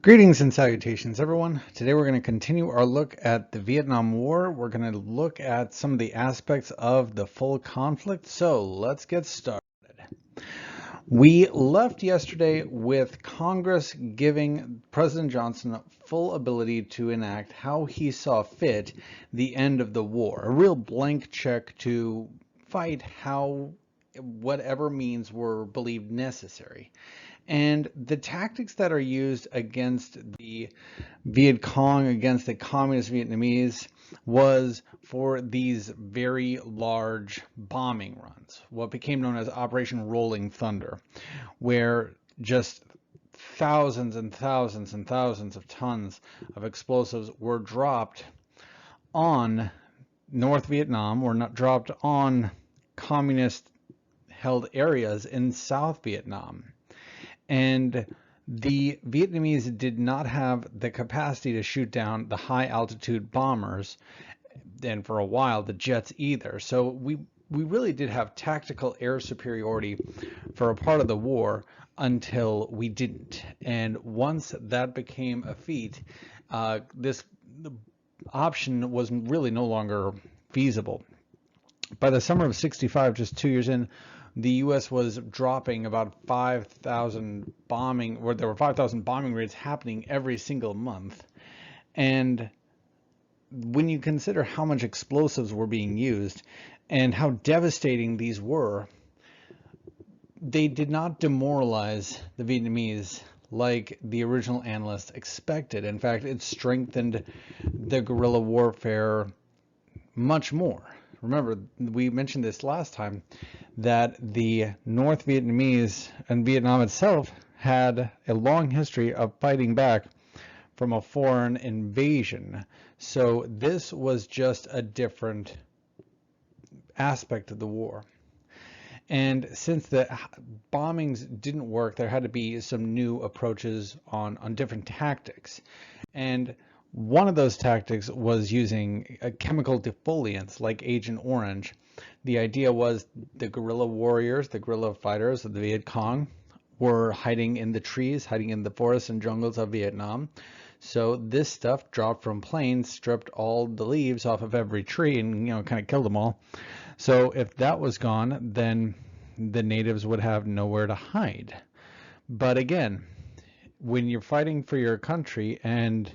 Greetings and salutations, everyone. Today we're going to continue our look at the Vietnam War. We're going to look at some of the aspects of the full conflict. So let's get started. We left yesterday with Congress giving President Johnson full ability to enact how he saw fit the end of the war, a real blank check to fight how whatever means were believed necessary. And the tactics that are used against the Viet Cong, against the communist Vietnamese, was for these very large bombing runs, what became known as Operation Rolling Thunder, where just thousands and thousands and thousands of tons of explosives were dropped on North Vietnam, or not dropped on communist held areas in South Vietnam. And the Vietnamese did not have the capacity to shoot down the high altitude bombers, and for a while the jets either. So we really did have tactical air superiority for a part of the war until we didn't. And once that became a feat, this option was really no longer feasible. By the summer of '65, just 2 years in, the U.S. was dropping about 5,000 bombing, where there were 5,000 bombing raids happening every single month. And when you consider how much explosives were being used and how devastating these were, they did not demoralize the Vietnamese like the original analysts expected. In fact, it strengthened the guerrilla warfare much more. Remember, we mentioned this last time, that the North Vietnamese and Vietnam itself had a long history of fighting back from a foreign invasion. So this was just a different aspect of the war. And since the bombings didn't work, there had to be some new approaches on different tactics. And one of those tactics was using chemical defoliants like Agent Orange. The idea was the guerrilla warriors, the guerrilla fighters of the Viet Cong, were hiding in the trees, hiding in the forests and jungles of Vietnam. So this stuff dropped from planes, stripped all the leaves off of every tree, and kind of killed them all. So if that was gone, then the natives would have nowhere to hide. But again, when you're fighting for your country and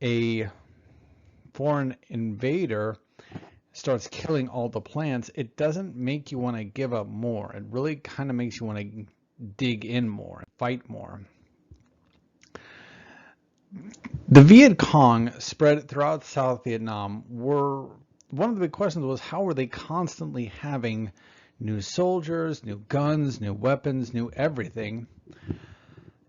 a foreign invader starts killing all the plants, it doesn't make you want to give up more. It really kind of makes you want to dig in more, fight more. The Viet Cong spread throughout South Vietnam. One of the big questions was, how were they constantly having new soldiers, new guns, new weapons, new everything?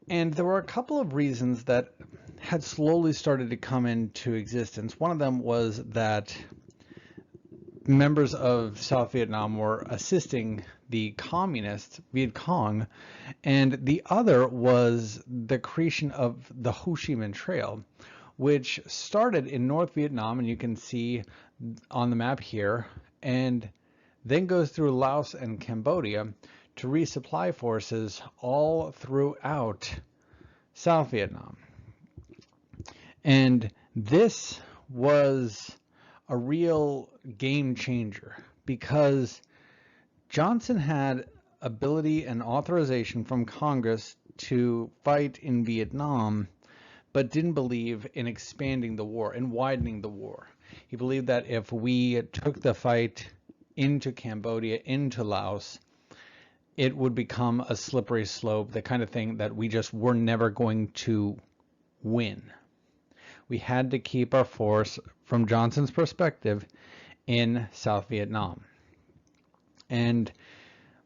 And there were a couple of reasons that had slowly started to come into existence. One of them was that members of South Vietnam were assisting the communist Viet Cong, and the other was the creation of the Ho Chi Minh Trail, which started in North Vietnam, and you can see on the map here, and then goes through Laos and Cambodia to resupply forces all throughout South Vietnam. And this was a real game changer, because Johnson had ability and authorization from Congress to fight in Vietnam, but didn't believe in expanding the war and widening the war. He believed that if we took the fight into Cambodia, into Laos, it would become a slippery slope, the kind of thing that we just were never going to win. We had to keep our force, from Johnson's perspective, in South Vietnam. And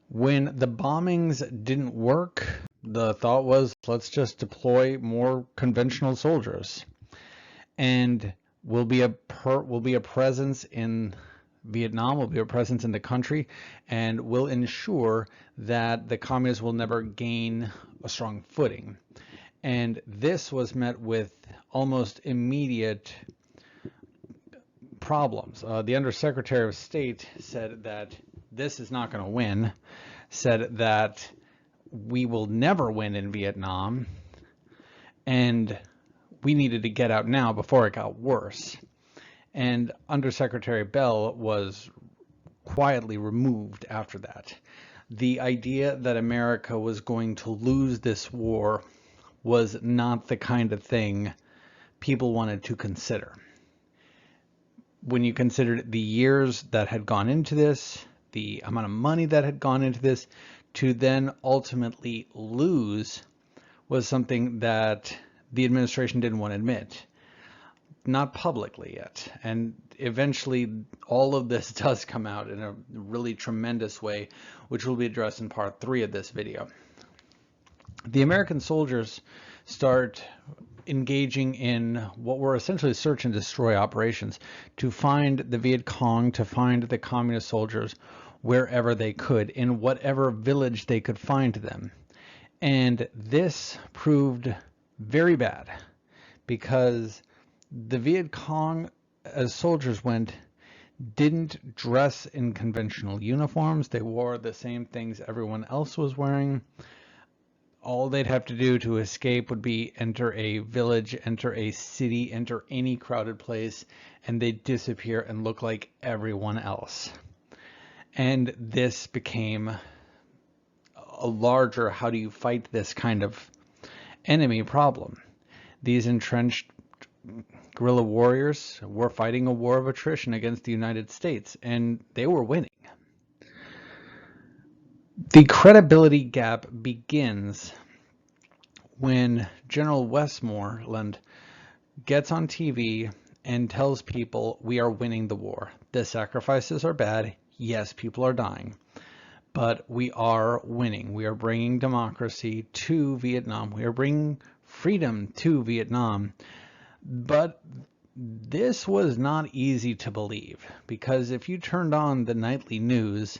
when the bombings didn't work, the thought was, let's just deploy more conventional soldiers, and we'll be a presence in Vietnam, will be a presence in the country, and will ensure that the communists will never gain a strong footing. And this was met with almost immediate problems. The Undersecretary of State said that this is not going to win, said that we will never win in Vietnam, and we needed to get out now before it got worse. And Undersecretary Bell was quietly removed after that. The idea that America was going to lose this war was not the kind of thing people wanted to consider. When you considered the years that had gone into this, the amount of money that had gone into this, to then ultimately lose was something that the administration didn't want to admit. Not publicly yet. And eventually all of this does come out in a really tremendous way, which will be addressed in part 3 of this video. The American soldiers start engaging in what were essentially search and destroy operations to find the Viet Cong, to find the communist soldiers wherever they could, in whatever village they could find them. And this proved very bad, because the Viet Cong, as soldiers went, didn't dress in conventional uniforms. They wore the same things everyone else was wearing. All they'd have to do to escape would be enter a village, enter a city, enter any crowded place, and they'd disappear and look like everyone else. And this became a larger, how do you fight this kind of enemy problem? These entrenched guerrilla warriors were fighting a war of attrition against the United States, and they were winning. The credibility gap begins when General Westmoreland gets on TV and tells people, we are winning the war. The sacrifices are bad. Yes, people are dying, but we are winning. We are bringing democracy to Vietnam. We are bringing freedom to Vietnam. But this was not easy to believe, because if you turned on the nightly news,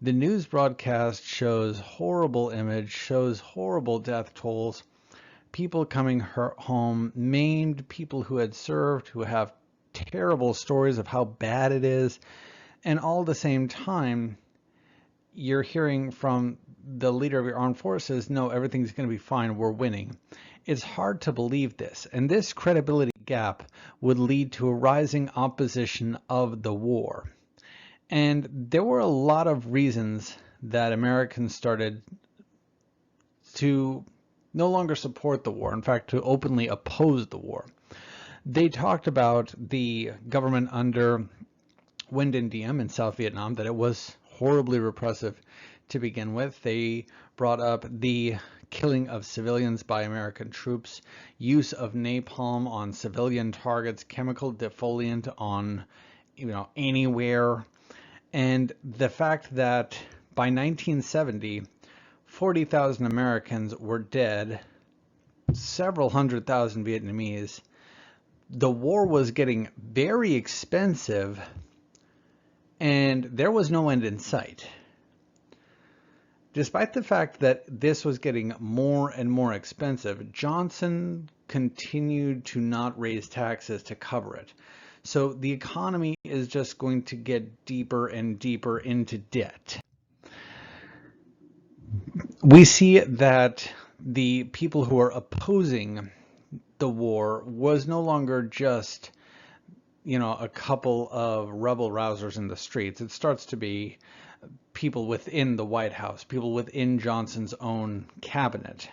the news broadcast shows horrible image, shows horrible death tolls, people coming home maimed, people who had served, who have terrible stories of how bad it is. And all at the same time, you're hearing from the leader of your armed forces, no, everything's going to be fine, we're winning. It's hard to believe this. And this credibility gap would lead to a rising opposition of the war. And there were a lot of reasons that Americans started to no longer support the war, in fact, to openly oppose the war. They talked about the government under Nguyen Dinh Diem in South Vietnam, that it was horribly repressive to begin with. They brought up the killing of civilians by American troops, use of napalm on civilian targets, chemical defoliant on, anywhere. And the fact that by 1970, 40,000 Americans were dead, several hundred thousand Vietnamese. The war was getting very expensive, and there was no end in sight. Despite the fact that this was getting more and more expensive, Johnson continued to not raise taxes to cover it. So the economy is just going to get deeper and deeper into debt. We see that the people who are opposing the war was no longer just, a couple of rebel rousers in the streets. It starts to be people within the White House, people within Johnson's own cabinet.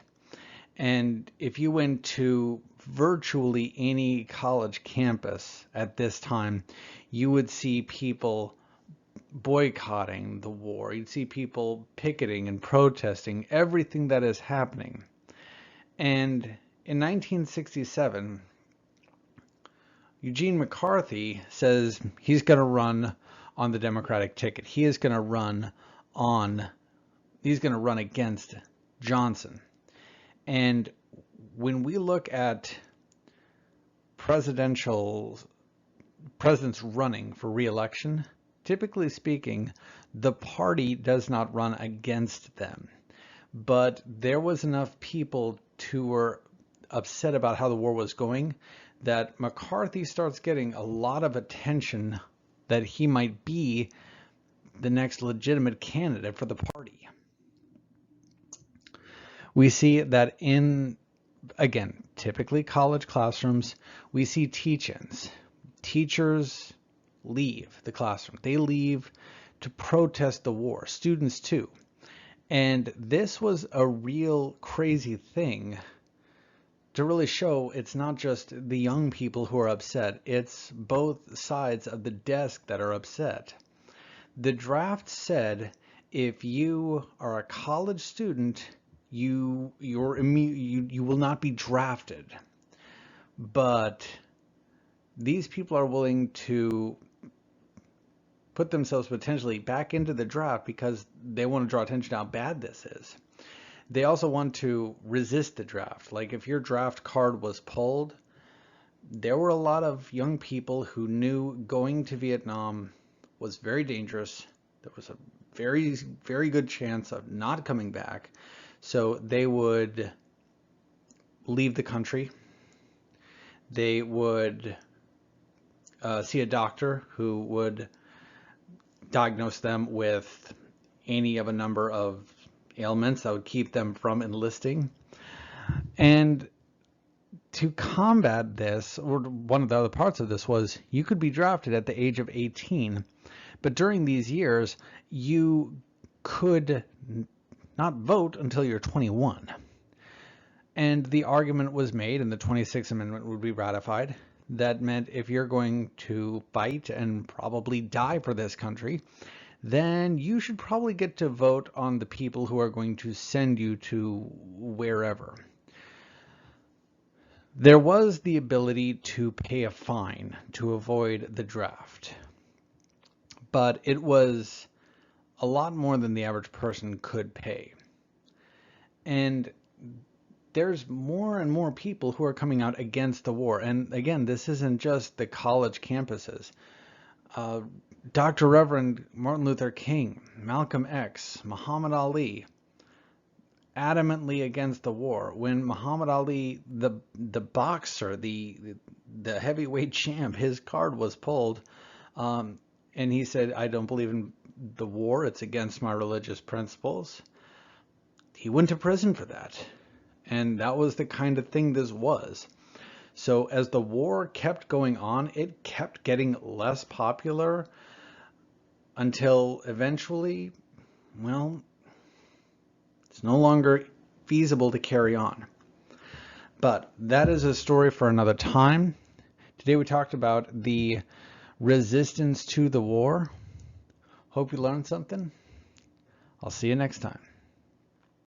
And if you went to virtually any college campus at this time, you would see people boycotting the war. You'd see people picketing and protesting everything that is happening. And in 1967, Eugene McCarthy says he's going to run on the Democratic ticket. He's going to run against Johnson. And when we look at presidents running for re-election, typically speaking, the party does not run against them. But there was enough people who were upset about how the war was going that McCarthy starts getting a lot of attention that he might be the next legitimate candidate for the party. We see that in again, typically college classrooms, we see teach-ins. Teachers leave the classroom. They leave to protest the war. Students too. And this was a real crazy thing to really show it's not just the young people who are upset, it's both sides of the desk that are upset. The draft said if you are a college student, you will not be drafted. But these people are willing to put themselves potentially back into the draft because they want to draw attention to how bad this is. They also want to resist the draft. Like if your draft card was pulled, there were a lot of young people who knew going to Vietnam was very dangerous. There was a very, very good chance of not coming back. So they would leave the country. They would see a doctor who would diagnose them with any of a number of ailments that would keep them from enlisting. And to combat this, or one of the other parts of this was you could be drafted at the age of 18, but during these years you could not vote until you're 21. And the argument was made, and the 26th Amendment would be ratified. That meant if you're going to fight and probably die for this country, then you should probably get to vote on the people who are going to send you to wherever. There was the ability to pay a fine to avoid the draft, but it was a lot more than the average person could pay. And there's more and more people who are coming out against the war. And again, this isn't just the college campuses. Dr. Reverend Martin Luther King, Malcolm X, Muhammad Ali, adamantly against the war. When Muhammad Ali, the boxer, the heavyweight champ, his card was pulled, and he said, "I don't believe in the war. It's against my religious principles." He went to prison for that, and that was the kind of thing this was. So as the war kept going on, it kept getting less popular until eventually, well, it's no longer feasible to carry on. But that is a story for another time. Today we talked about the resistance to the war. Hope you learned something. I'll see you next time.